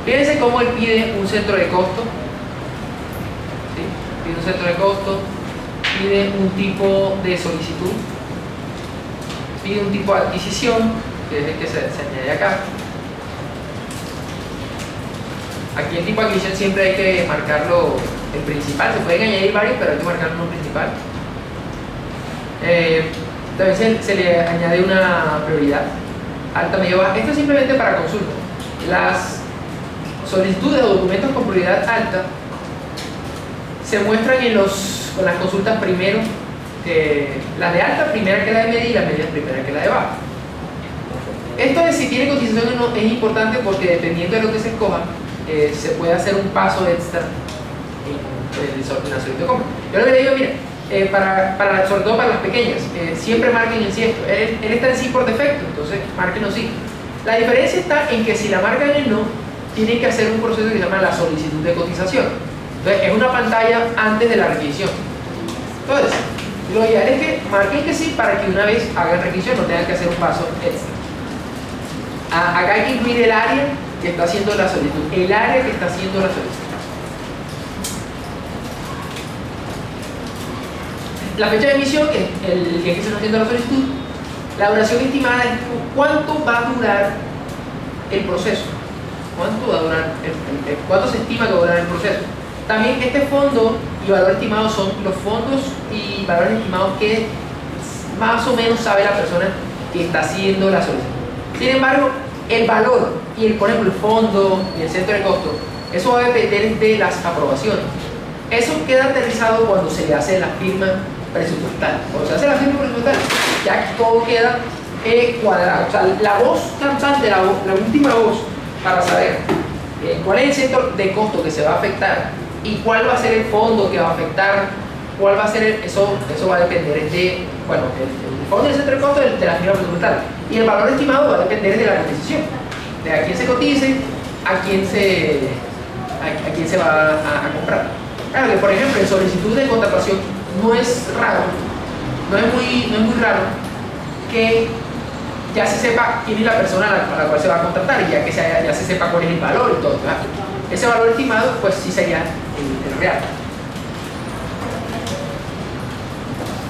Fíjense cómo él pide un centro de costo, ¿sí? Pide un centro de costo, pide un tipo de solicitud, pide un tipo de adquisición, que es el que se añade acá. Aquí el tipo de adquisición siempre hay que marcarlo el principal, se pueden añadir varios, pero hay que marcarlo un principal. También se le añade una prioridad alta, media, baja. Esto es simplemente para consulta. Las solicitudes o documentos con prioridad alta se muestran con las consultas primero. La de alta primera que la de media y la media primera que la de baja. Esto de si tiene cotización o no es importante porque dependiendo de lo que se escoja, se puede hacer un paso extra en la solicitud de compra. Yo le digo, mira, sobre todo para las pequeñas, siempre marquen en sí esto. Él está en sí por defecto, entonces márquenlo sí. La diferencia está en que si la marcan en no, tienen que hacer un proceso que se llama la solicitud de cotización. Entonces es una pantalla antes de la requisición. Entonces, lo ideal es que marquen que sí para que una vez hagan requisición no tengan que hacer un paso extra. Acá hay que incluir el área que está haciendo la solicitud. El área que está haciendo la solicitud. La fecha de emisión, que es el día que se está haciendo la solicitud. La duración estimada es cuánto va a durar el proceso. ¿Cuánto va a durar? ¿Cuánto se estima que va a durar el proceso? También este fondo y valor estimado son los fondos y valores estimados que más o menos sabe la persona que está haciendo la solicitud. Sin embargo, el valor y por ejemplo, el fondo y el centro de costo, eso va a depender de las aprobaciones. Eso queda aterrizado cuando se le hace la firma presupuestal. Cuando se hace la firma presupuestal, ya todo queda cuadrado. O sea, la voz cantante, la última voz para saber cuál es el centro de costo que se va a afectar y cuál va a ser el fondo que va a afectar, cuál va a ser eso va a depender de, bueno, el fondo y el centro de costo de la firma presupuestal. Y el valor estimado va a depender de la cotización, de a quién se cotice, a quién se va a comprar. Claro que, por ejemplo, en solicitud de contratación no es muy raro que ya se sepa quién es la persona a la cual se va a contratar y ya se sepa cuál es el valor y todo, ¿verdad? Ese valor estimado, pues sí sería el real.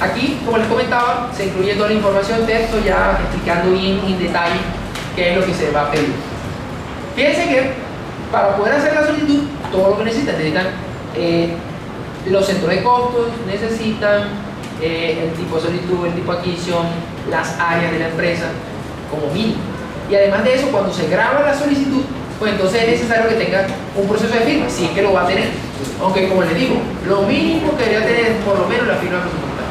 Aquí, como les comentaba, se incluye toda la información, texto ya explicando bien en detalle qué es lo que se va a pedir. Fíjense que para poder hacer la solicitud, todo lo que necesitan los centros de costos, necesitan el tipo de solicitud, el tipo de adquisición, las áreas de la empresa, como mínimo. Y además de eso, cuando se graba la solicitud, pues entonces es necesario que tenga un proceso de firma, si es que lo va a tener. Aunque, como les digo, lo mínimo que debería tener por lo menos la firma presupuestal.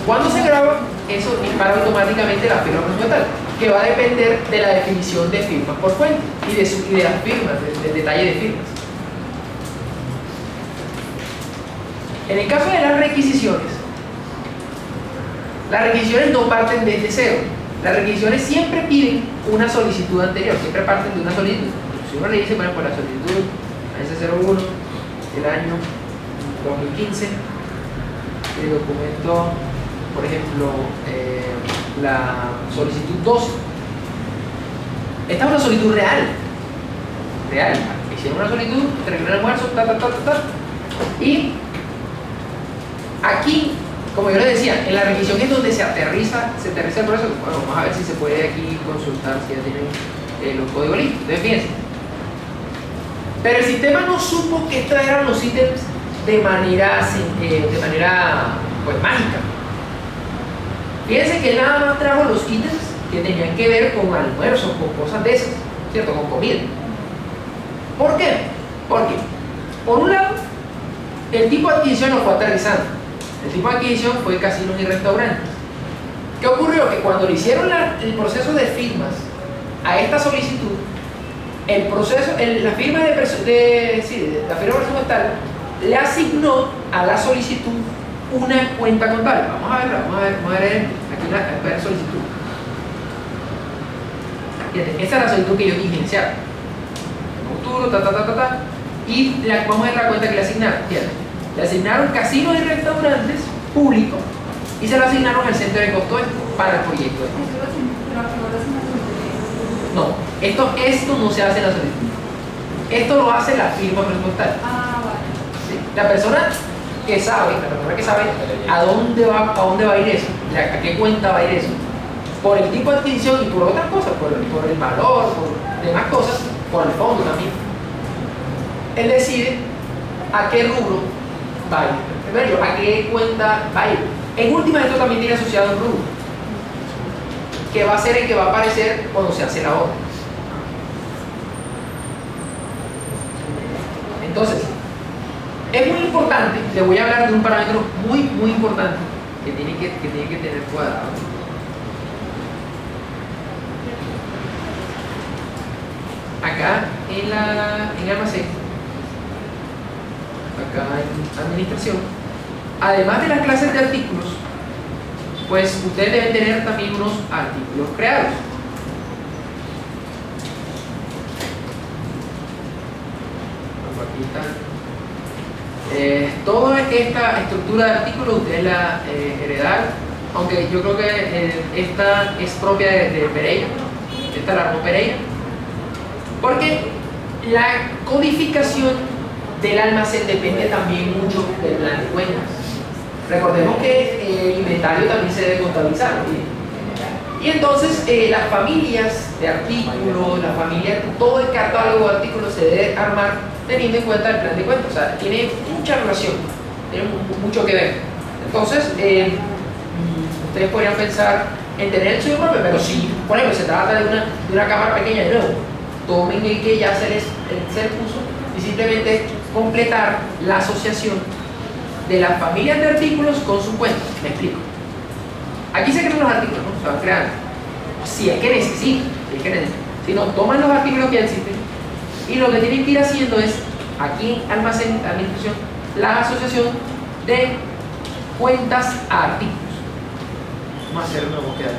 Cuando se graba, eso dispara automáticamente la firma presupuestal, que va a depender de la definición de firmas por fuente y de las firmas, del detalle de firmas. En el caso de las requisiciones no parten desde cero. Las requisiciones siempre piden una solicitud anterior, siempre parten de una solicitud. Si uno le dice, por ejemplo, la solicitud AS01 del año 2015, el documento, por ejemplo, la solicitud 12. Esta es una solicitud real. Hicieron una solicitud, terminó el almuerzo, y aquí, como yo les decía, en la requisición es donde se aterriza el proceso. Bueno, vamos a ver si se puede aquí consultar si ya tienen los códigos listos. Entonces, fíjense. Pero el sistema no supo que estos eran los ítems de manera pues mágica. Fíjense que él nada más trajo los ítems que tenían que ver con almuerzos, con cosas de esas, ¿cierto? Con comida. ¿Por qué? Porque, por un lado, el tipo de adquisición no fue aterrizando. El tipo de adquisición fue casinos y restaurantes. ¿Qué ocurrió? Que cuando le hicieron el proceso de firmas a esta solicitud, la firma la firma presupuestal le asignó a la solicitud una cuenta contable. Vamos a ver aquí una solicitud. Fíjate, esa es la solicitud que ellos diligenciaron. Futuro, y vamos a ver la cuenta que le asignaron. Fíjate, le asignaron casinos y restaurantes públicos y se lo asignaron al centro de costo para el proyecto. No, esto no se hace en la solicitud. Esto lo hace la firma presupuestaria. Ah, vale. ¿Sí? La persona que sabe a dónde va a ir eso, a qué cuenta va a ir eso, por el tipo de adquisición y por otras cosas, por el valor, por demás cosas, por el fondo también. Él decide a qué rubro va a ir. Primero, a qué cuenta va a ir. En última, esto también tiene asociado un rubro, que va a ser el que va a aparecer cuando se hace la obra. Entonces, es muy importante, le voy a hablar de un parámetro muy importante que tiene que tener cuadrado. Acá en el almacén, acá en administración, además de las clases de artículos, pues ustedes deben tener también unos artículos creados. Aquí están. Toda esta estructura de artículos ustedes la heredaron, aunque yo creo que esta es propia de Pereira, esta la armó Pereira, porque la codificación del almacén depende también mucho del plan de cuentas. Recordemos que el inventario también se debe contabilizar, ¿sí? Y entonces las familias de artículos, todo el catálogo de artículos se debe armar teniendo en cuenta el plan de cuentas. O sea, tiene mucha relación, tiene mucho que ver. Entonces, ustedes podrían pensar en tener el suyo propio, pero si, por ejemplo, se trata de una cámara pequeña, de nuevo, tomen el que ya se les puso y simplemente completar la asociación de las familias de artículos con su cuenta. Me explico. Aquí se crean los artículos, ¿no? Se van creando. Si es que necesitan, si no, toman los artículos que ya existen y lo que tienen que ir haciendo es, aquí en almacén, administración, la asociación de cuentas a artículos. Vamos a hacer una búsqueda.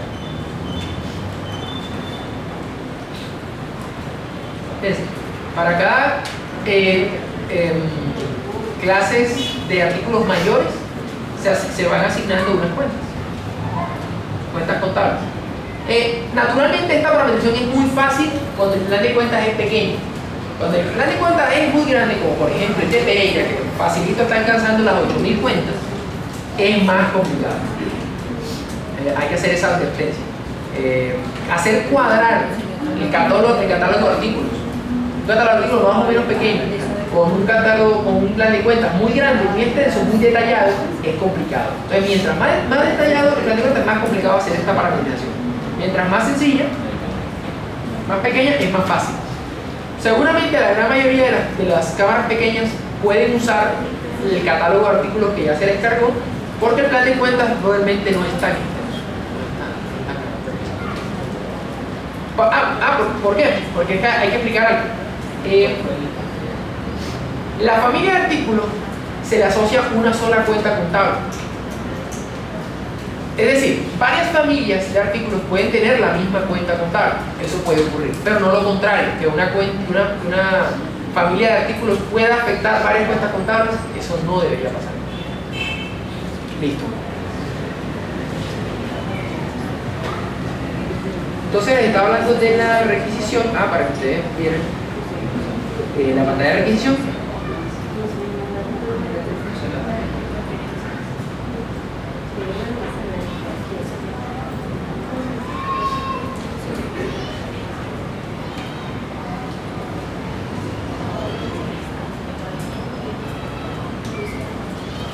Para cada clases de artículos mayores se van asignando unas cuentas contables. Naturalmente esta parametrización es muy fácil cuando el plan de cuentas es pequeño. Cuando el plan de cuentas es muy grande, como por ejemplo el de Pereira, que facilito está alcanzando las 8.000 cuentas, es más complicado. Hay que hacer esa advertencia. Hacer cuadrar el catálogo de artículos. Un catálogo de artículos más o menos pequeño, con un plan de cuentas muy grande, muy extenso, muy detallado, es complicado. Entonces, mientras más detallado el plan de cuentas, más complicado hacer esta parametrización. Mientras más sencilla, más pequeña, es más fácil. Seguramente la gran mayoría de las cámaras pequeñas pueden usar el catálogo de artículos que ya se les cargó, porque el plan de cuentas realmente no es tan extenso. ¿Por qué? Porque hay que explicar algo. La familia de artículos se le asocia una sola cuenta contable. Es decir, varias familias de artículos pueden tener la misma cuenta contable. Eso puede ocurrir, pero no lo contrario, que una familia de artículos pueda afectar varias cuentas contables. Eso no debería pasar. Listo. Entonces estaba hablando de la requisición. Para que ustedes vieran la pantalla de requisición.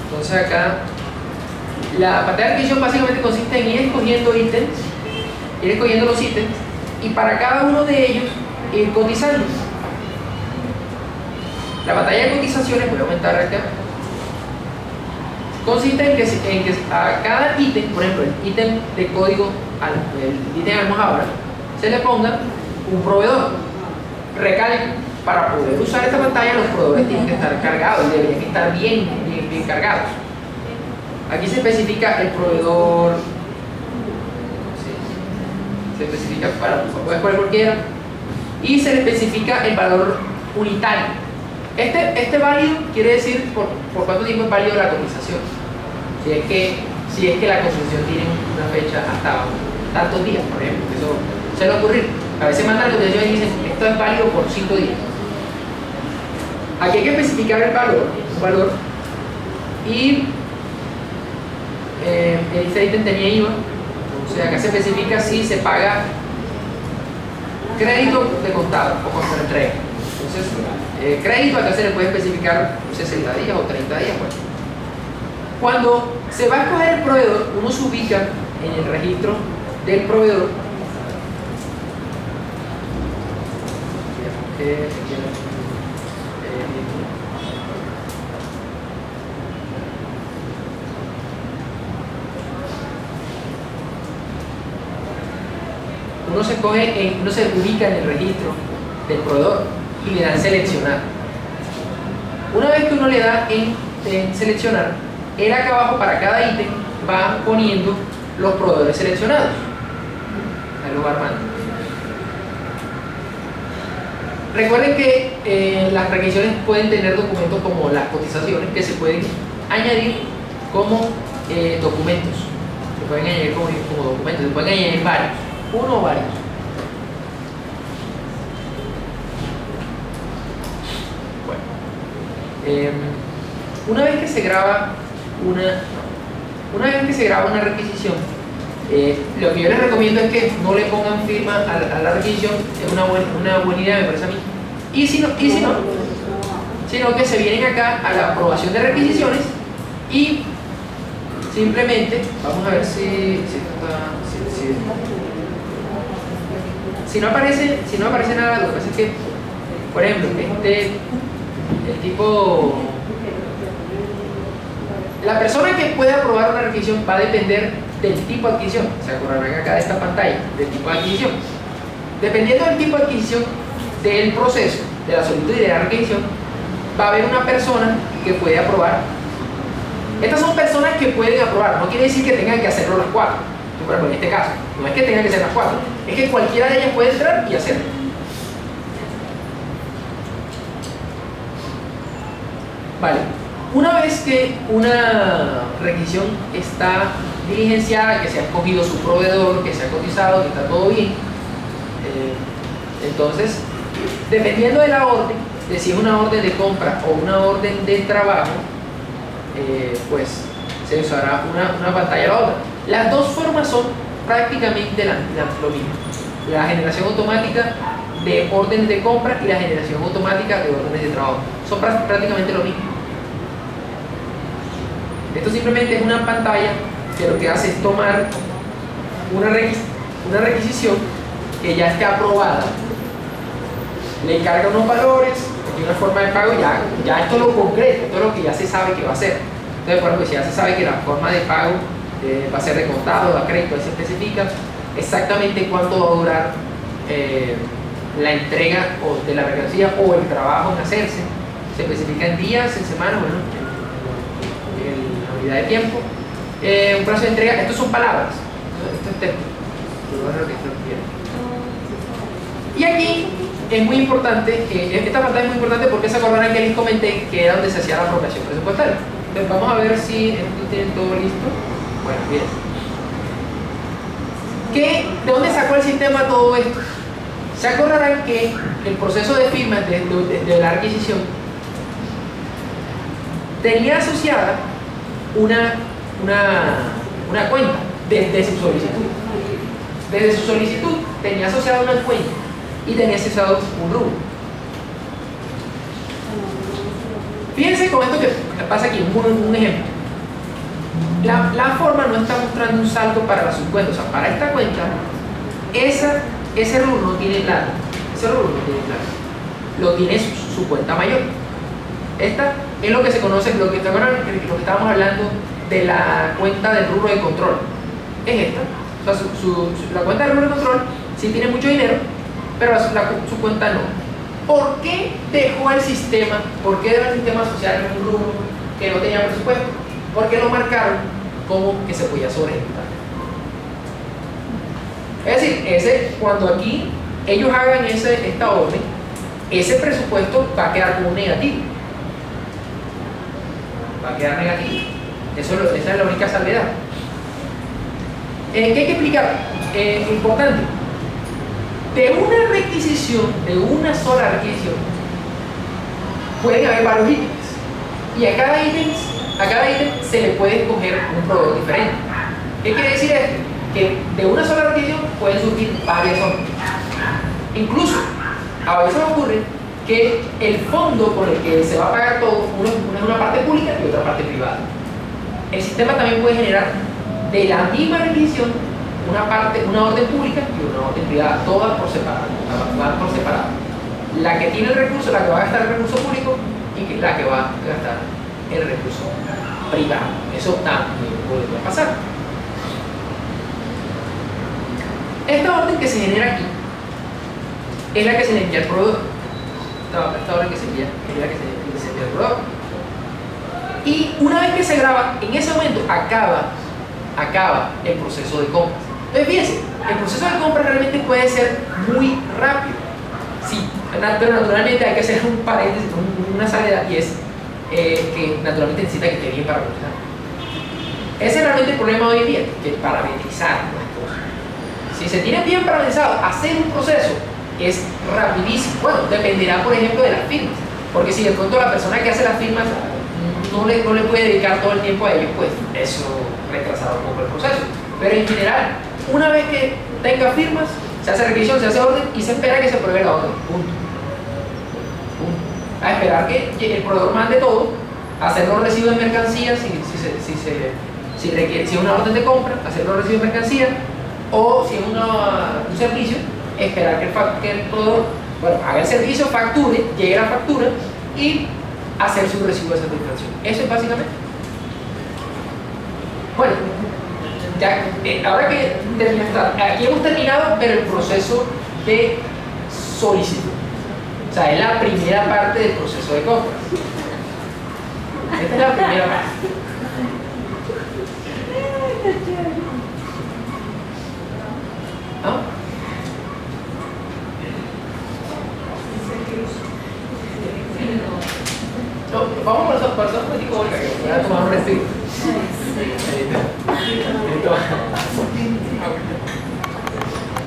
Entonces acá la pantalla de adquisición básicamente consiste en ir escogiendo los ítems y para cada uno de ellos ir cotizando. La pantalla de cotizaciones, voy a aumentar acá, consiste en que a cada ítem, por ejemplo el ítem de código, el ítem almohadora, se le ponga un proveedor. Recalco, para poder usar esta pantalla los proveedores tienen que estar cargados, deberían estar bien cargados. Aquí se especifica el proveedor, se especifica puedes poner cualquiera, y se le especifica el valor unitario. Este válido quiere decir por cuánto tiempo es válido la cotización. Si es que la cotización tiene una fecha hasta tantos días, por ejemplo, eso suele ocurrir. A veces mandan la cotización y dicen esto es válido por 5 días. Aquí hay que especificar el valor, un valor, y este ítem tenía IVA, o sea, acá se especifica si se paga crédito de contado o con entrega. Entonces, crédito acá se le puede especificar 60 días o 30 días. Bueno. Cuando se va a escoger el proveedor, uno se ubica en el registro del proveedor. Uno se ubica en el registro del proveedor y le dan seleccionar. Una vez que uno le da en seleccionar, él acá abajo para cada ítem va poniendo los proveedores seleccionados. Ahí lo va armando. Recuerden que las requisiciones pueden tener documentos como las cotizaciones que se pueden añadir como documentos. Se pueden añadir como documentos, se pueden añadir varios, uno o varios. Bueno, una vez que se graba una requisición, lo que yo les recomiendo es que no le pongan firma a la requisición. Es una buena idea, me parece a mí. Y si no, sino que se vienen acá a la aprobación de requisiciones y simplemente, vamos a ver si no aparece nada. Lo que pasa es que, por ejemplo, el tipo, la persona que puede aprobar una requisición va a depender del tipo de adquisición. Se acordarán acá de esta pantalla, del tipo de adquisición. Dependiendo del tipo de adquisición del proceso, de la solicitud y de la requisición, va a haber una persona que puede aprobar. Estas son personas que pueden aprobar, no quiere decir que tengan que hacerlo las cuatro. Por ejemplo, en este caso, no es que tengan que ser las cuatro, es que cualquiera de ellas puede entrar y hacerlo. Vale. Una vez que una requisición está diligenciada, que se ha escogido su proveedor, que se ha cotizado, que está todo bien, entonces, dependiendo de la orden, de si es una orden de compra o una orden de trabajo, pues se usará una pantalla o la otra. Las dos formas son prácticamente lo mismo. La generación automática de órdenes de compra y la generación automática de órdenes de trabajo. Son prácticamente lo mismo. Esto simplemente es una pantalla que lo que hace es tomar una requisición que ya esté aprobada, le carga unos valores y una forma de pago. Ya esto es lo concreto, esto es lo que ya se sabe que va a ser. Entonces, por ejemplo, si ya se sabe que la forma de pago va a ser de contado, a crédito, se especifica exactamente cuánto va a durar la entrega de la mercancía o el trabajo en hacerse. Se especifica en días, en semanas, bueno, en la unidad de tiempo. Un plazo de entrega, estos son palabras, esto es texto. Y aquí es muy importante, esta pantalla es muy importante porque se acordarán que les comenté que era donde se hacía la apropiación presupuestaria. Entonces vamos a ver si esto tiene todo listo. Bueno, miren. ¿De dónde sacó el sistema todo esto? Se acordarán que el proceso de firma de la adquisición tenía asociada una cuenta desde su solicitud. Desde su solicitud tenía asociada una cuenta y tenía asociado un rubro. Fíjense con esto que pasa aquí, un ejemplo. La forma no está mostrando un saldo para la subcuenta, o sea, para esta cuenta, ese rubro no tiene plata, lo tiene su cuenta mayor. Esta es lo que se conoce, lo que estábamos hablando de la cuenta del rubro de control. Es esta, o sea, la cuenta del rubro de control sí tiene mucho dinero, pero su cuenta no. ¿Por qué dejó el sistema? ¿Por qué debe el sistema asociar un rubro que no tenía presupuesto? Porque lo marcaron como que se podía sobreejecutar. Es decir, cuando aquí ellos hagan esta orden, ese presupuesto va a quedar como un negativo. Va a quedar negativo. Esa es la única salvedad. ¿Qué hay que explicar? Importante. De una requisición, de una sola requisición, pueden haber varios ítems. Y a cada ítem se le puede escoger un proveedor diferente. ¿Qué quiere decir esto? Que de una sola requisición pueden surgir varias órdenes. Incluso, a veces ocurre que el fondo con el que se va a pagar todo, uno es una parte pública y otra parte privada. El sistema también puede generar de la misma requisición una orden pública y una orden privada, todas por separado, la que tiene el recurso, la que va a gastar el recurso público y la que va a gastar el recurso privado. Eso también puede pasar. Esta orden que se genera aquí es la que se le envía al proveedor. Esta orden que se envía es la que se envía al proveedor. Y una vez que se graba, en ese momento acaba el proceso de compra. Entonces fíjense, el proceso de compra realmente puede ser muy rápido. Sí, pero naturalmente hay que hacer un paréntesis, una salvedad, y es que naturalmente necesita que esté bien parametrizado. Ese es realmente el problema hoy en día, que parametrizar las cosas. Si se tiene bien parametrizado, hacer un proceso es rapidísimo. Bueno, dependerá, por ejemplo, de las firmas, porque si de pronto la persona que hace las firmas no le puede dedicar todo el tiempo a ello, pues eso retrasará un poco el proceso. Pero en general, una vez que tenga firmas, se hace requisición, se hace orden y se espera que se apruebe la orden. Punto. A esperar que el proveedor mande todo, hacer los recibos de mercancías si es una orden de compra, hacer los recibos de mercancía, o si es un servicio, esperar que el proveedor haga el servicio, facture, llegue la factura y hacer su recibo de satisfacción. Eso es básicamente. Bueno, ya, ahora que aquí hemos terminado, pero el proceso de solicitud. O sea, es la primera parte del proceso de compra. Esta es la primera parte. ¿No? Vamos por eso un poquito, Olga, que voy a tomar un respiro.